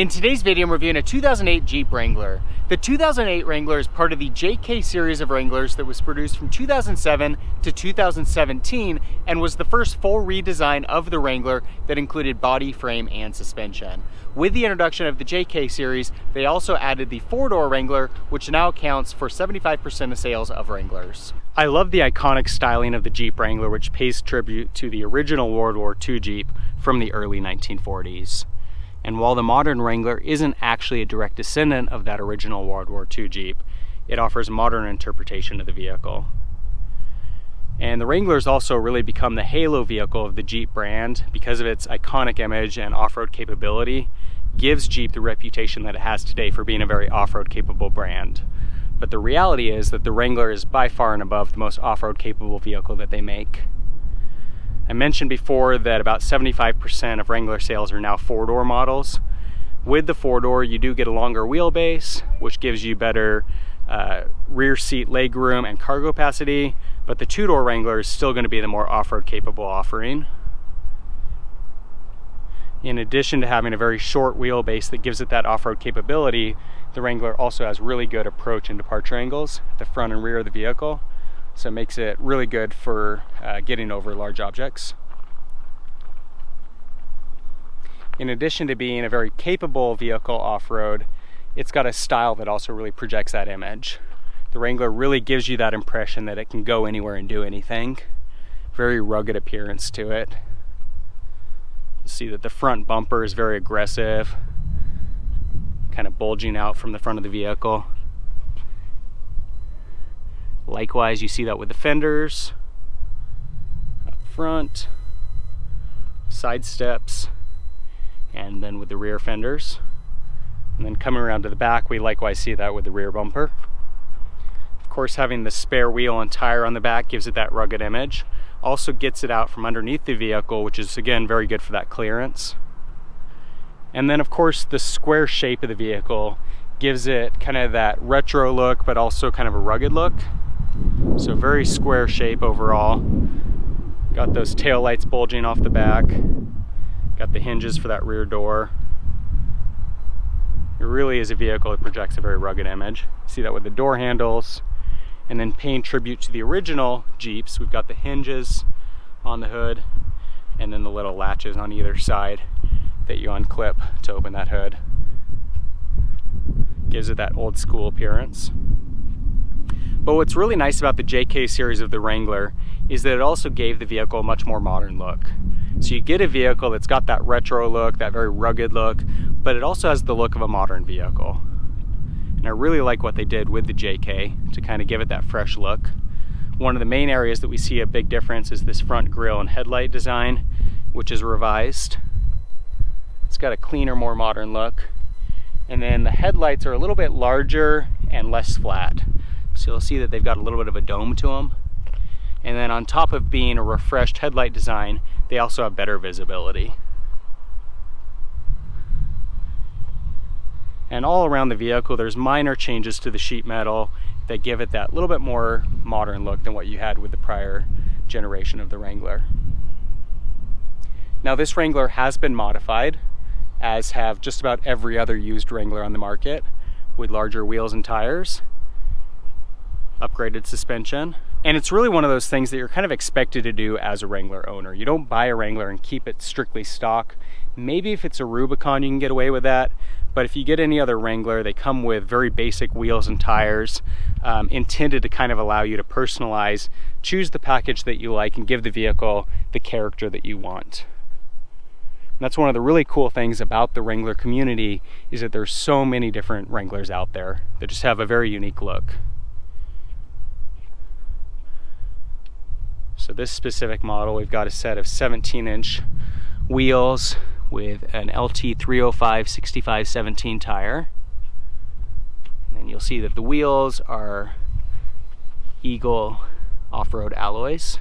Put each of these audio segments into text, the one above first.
In today's video, I'm reviewing a 2008 Jeep Wrangler. The 2008 Wrangler is part of the JK series of Wranglers that was produced from 2007 to 2017 and was the first full redesign of the Wrangler that included body, frame, and suspension. With the introduction of the JK series, they also added the four-door Wrangler, which now accounts for 75% of sales of Wranglers. I love the iconic styling of the Jeep Wrangler, which pays tribute to the original World War II Jeep from the early 1940s. And while the modern Wrangler isn't actually a direct descendant of that original World War II Jeep, it offers a modern interpretation of the vehicle. And the Wrangler's also really become the halo vehicle of the Jeep brand because of its iconic image and off-road capability, gives Jeep the reputation that it has today for being a very off-road capable brand. But the reality is that the Wrangler is by far and above the most off-road capable vehicle that they make. I mentioned before that about 75% of Wrangler sales are now four-door models. With the four-door, you do get a longer wheelbase, which gives you better rear seat leg room and cargo capacity, but the two-door Wrangler is still going to be the more off-road capable offering. In addition to having a very short wheelbase that gives it that off-road capability, the Wrangler also has really good approach and departure angles at the front and rear of the vehicle. So it makes it really good for getting over large objects. In addition to being a very capable vehicle off-road, it's got a style that also really projects that image. The Wrangler really gives you that impression that it can go anywhere and do anything. Very rugged appearance to it. You see that the front bumper is very aggressive, kind of bulging out from the front of the vehicle. Likewise, you see that with the fenders, up front, side steps, and then with the rear fenders. And then coming around to the back, we likewise see that with the rear bumper. Of course, having the spare wheel and tire on the back gives it that rugged image. Also gets it out from underneath the vehicle, which is again very good for that clearance. And then of course the square shape of the vehicle gives it kind of that retro look, but also kind of a rugged look. So very square shape overall. Got those tail lights bulging off the back. Got the hinges for that rear door. It really is a vehicle that projects a very rugged image. See that with the door handles. And then paying tribute to the original Jeeps, we've got the hinges on the hood and then the little latches on either side that you unclip to open that hood. Gives it that old school appearance. But what's really nice about the JK series of the Wrangler is that it also gave the vehicle a much more modern look. So you get a vehicle that's got that retro look, that very rugged look, but it also has the look of a modern vehicle. And I really like what they did with the JK to kind of give it that fresh look. One of the main areas that we see a big difference is this front grille and headlight design, which is revised. It's got a cleaner, more modern look. And then the headlights are a little bit larger and less flat. So you'll see that they've got a little bit of a dome to them. And then on top of being a refreshed headlight design, they also have better visibility. And all around the vehicle, there's minor changes to the sheet metal that give it that little bit more modern look than what you had with the prior generation of the Wrangler. Now this Wrangler has been modified, as have just about every other used Wrangler on the market, with larger wheels and tires, upgraded suspension. And it's really one of those things that you're kind of expected to do as a Wrangler owner. You don't buy a Wrangler and keep it strictly stock. Maybe if it's a Rubicon, you can get away with that. But if you get any other Wrangler, they come with very basic wheels and tires, intended to kind of allow you to personalize, choose the package that you like, and give the vehicle the character that you want. And that's one of the really cool things about the Wrangler community, is that there's so many different Wranglers out there that just have a very unique look. So this specific model, we've got a set of 17-inch wheels with an LT 305 65/17 tire. And you'll see that the wheels are Eagle off-road alloys.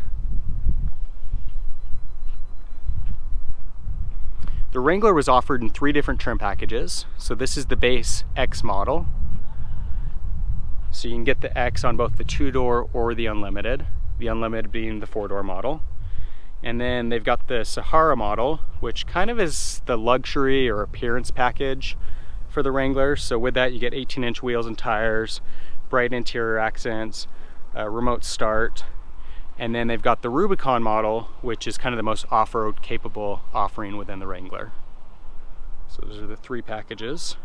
The Wrangler was offered in 3 different trim packages. So this is the base X model. So you can get the X on both the 2-door or the Unlimited. The Unlimited being the 4-door model. And then they've got the Sahara model, which kind of is the luxury or appearance package for the Wrangler. So with that, you get 18-inch wheels and tires, bright interior accents, remote start. And then they've got the Rubicon model, which is kind of the most off-road capable offering within the Wrangler. So those are the three packages.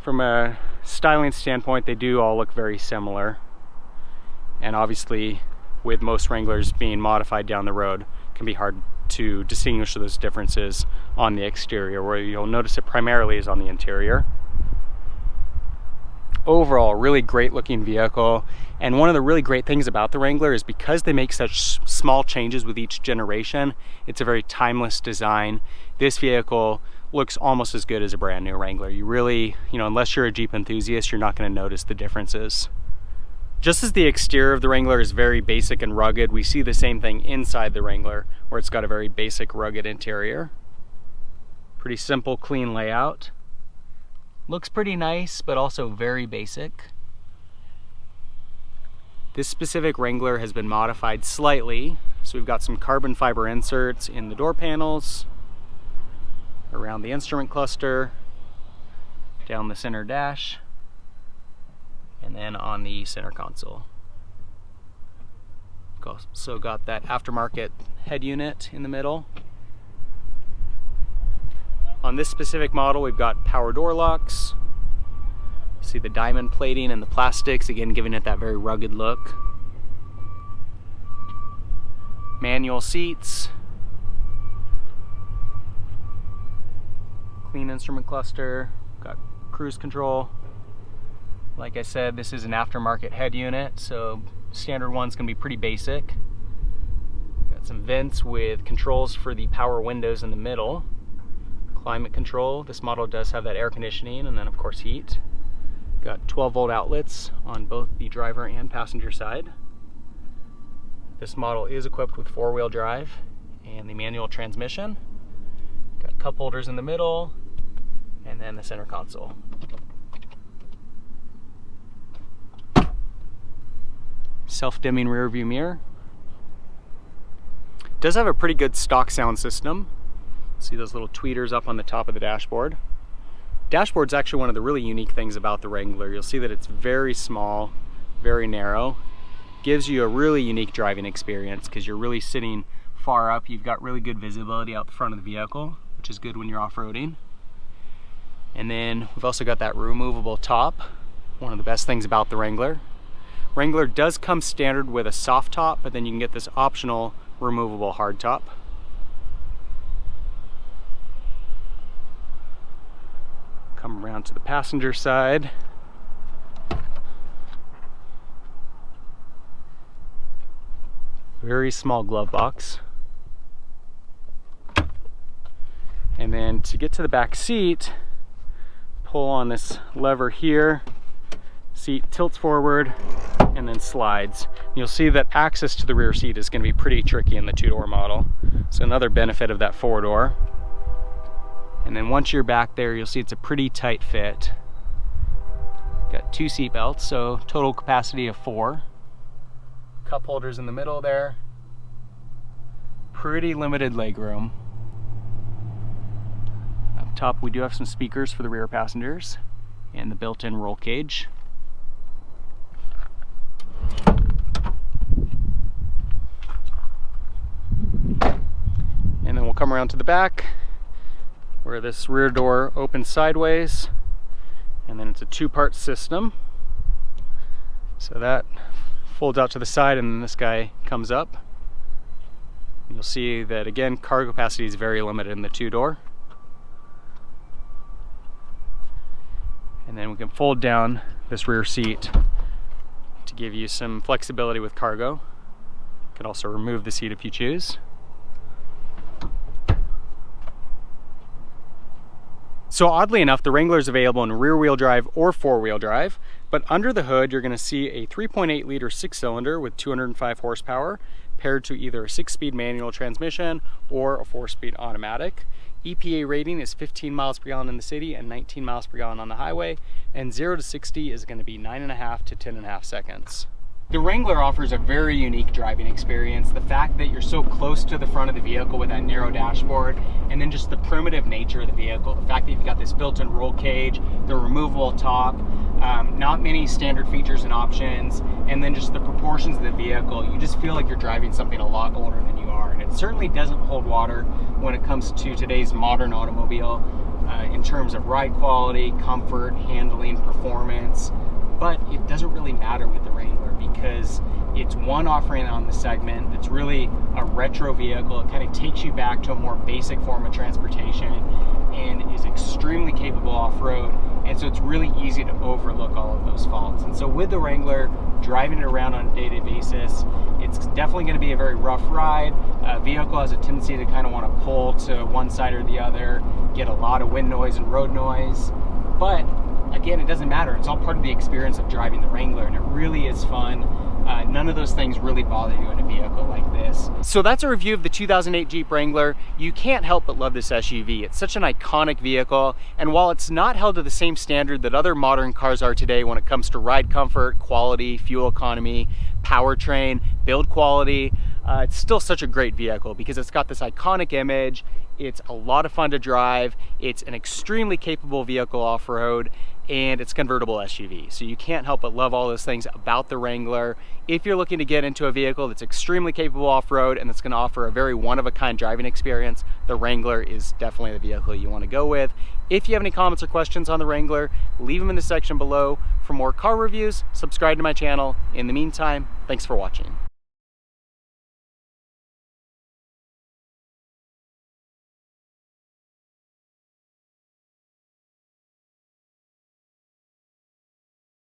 From a styling standpoint, they do all look very similar. And obviously, with most Wranglers being modified down the road, it can be hard to distinguish those differences on the exterior. Where you'll notice it primarily is on the interior. Overall, really great looking vehicle. And one of the really great things about the Wrangler is because they make such small changes with each generation, it's a very timeless design. This vehicle looks almost as good as a brand new Wrangler. You really, unless you're a Jeep enthusiast, you're not going to notice the differences. Just as the exterior of the Wrangler is very basic and rugged, we see the same thing inside the Wrangler, where it's got a very basic, rugged interior. Pretty simple, clean layout. Looks pretty nice, but also very basic. This specific Wrangler has been modified slightly. So we've got some carbon fiber inserts in the door panels, around the instrument cluster, down the center dash, and then on the center console. Also got that aftermarket head unit in the middle. On this specific model, we've got power door locks. See the diamond plating and the plastics, again giving it that very rugged look. Manual seats. Clean instrument cluster. Got cruise control. Like I said, this is an aftermarket head unit, so standard one's gonna be pretty basic. Got some vents with controls for the power windows in the middle. Climate control. This model does have that air conditioning and then of course heat. Got 12-volt outlets on both the driver and passenger side. This model is equipped with 4-wheel drive and the manual transmission. Got cup holders in the middle and then the center console. Self-dimming rear view mirror. Does have a pretty good stock sound system. See those little tweeters up on the top of the dashboard. Dashboard's actually one of the really unique things about the Wrangler. You'll see that it's very small, very narrow. Gives you a really unique driving experience because you're really sitting far up. You've got really good visibility out the front of the vehicle, which is good when you're off-roading. And then we've also got that removable top, one of the best things about the Wrangler. Wrangler does come standard with a soft top, but then you can get this optional removable hard top. Come around to the passenger side. Very small glove box. And then to get to the back seat, pull on this lever here. Seat tilts forward and then slides. You'll see that access to the rear seat is going to be pretty tricky in the two-door model. So another benefit of that four-door. And then once you're back there, you'll see it's a pretty tight fit. Got 2 seat belts, so total capacity of 4. Cup holders in the middle there. Pretty limited legroom. Up top, we do have some speakers for the rear passengers and the built-in roll cage. And then we'll come around to the back, where this rear door opens sideways, and then it's a 2-part system. So that folds out to the side and then this guy comes up. And you'll see that again, cargo capacity is very limited in the 2-door. And then we can fold down this rear seat to give you some flexibility with cargo. You can also remove the seat if you choose. So oddly enough, the Wrangler is available in rear-wheel drive or 4-wheel drive, but under the hood you're going to see a 3.8 liter 6-cylinder with 205 horsepower paired to either a 6-speed manual transmission or a 4-speed automatic. EPA rating is 15 miles per gallon in the city and 19 miles per gallon on the highway, and 0 to 60 is going to be 9.5 to 10.5 seconds. The Wrangler offers a very unique driving experience. The fact that you're so close to the front of the vehicle with that narrow dashboard, and then just the primitive nature of the vehicle. The fact that you've got this built-in roll cage, the removable top, not many standard features and options, and then just the proportions of the vehicle. You just feel like you're driving something a lot older than you are. And it certainly doesn't hold water when it comes to today's modern automobile in terms of ride quality, comfort, handling, performance. But it doesn't really matter with the Wrangler because it's one offering on the segment that's really a retro vehicle. It kind of takes you back to a more basic form of transportation and is extremely capable off-road. And so it's really easy to overlook all of those faults. And so with the Wrangler, driving it around on a day-to-day basis, it's definitely going to be a very rough ride. A vehicle has a tendency to kind of want to pull to one side or the other, get a lot of wind noise and road noise. But again, it doesn't matter. It's all part of the experience of driving the Wrangler, and it really is fun. None of those things really bother you in a vehicle like this. So that's a review of the 2008 Jeep Wrangler. You can't help but love this SUV. It's such an iconic vehicle, and while it's not held to the same standard that other modern cars are today when it comes to ride comfort, quality, fuel economy, powertrain, build quality, it's still such a great vehicle because it's got this iconic image. It's a lot of fun to drive. It's an extremely capable vehicle off-road, and it's a convertible SUV. So you can't help but love all those things about the Wrangler. If you're looking to get into a vehicle that's extremely capable off-road and that's going to offer a very one-of-a-kind driving experience, the Wrangler is definitely the vehicle you want to go with. If you have any comments or questions on the Wrangler, leave them in the section below. For more car reviews, subscribe to my channel. In the meantime, thanks for watching.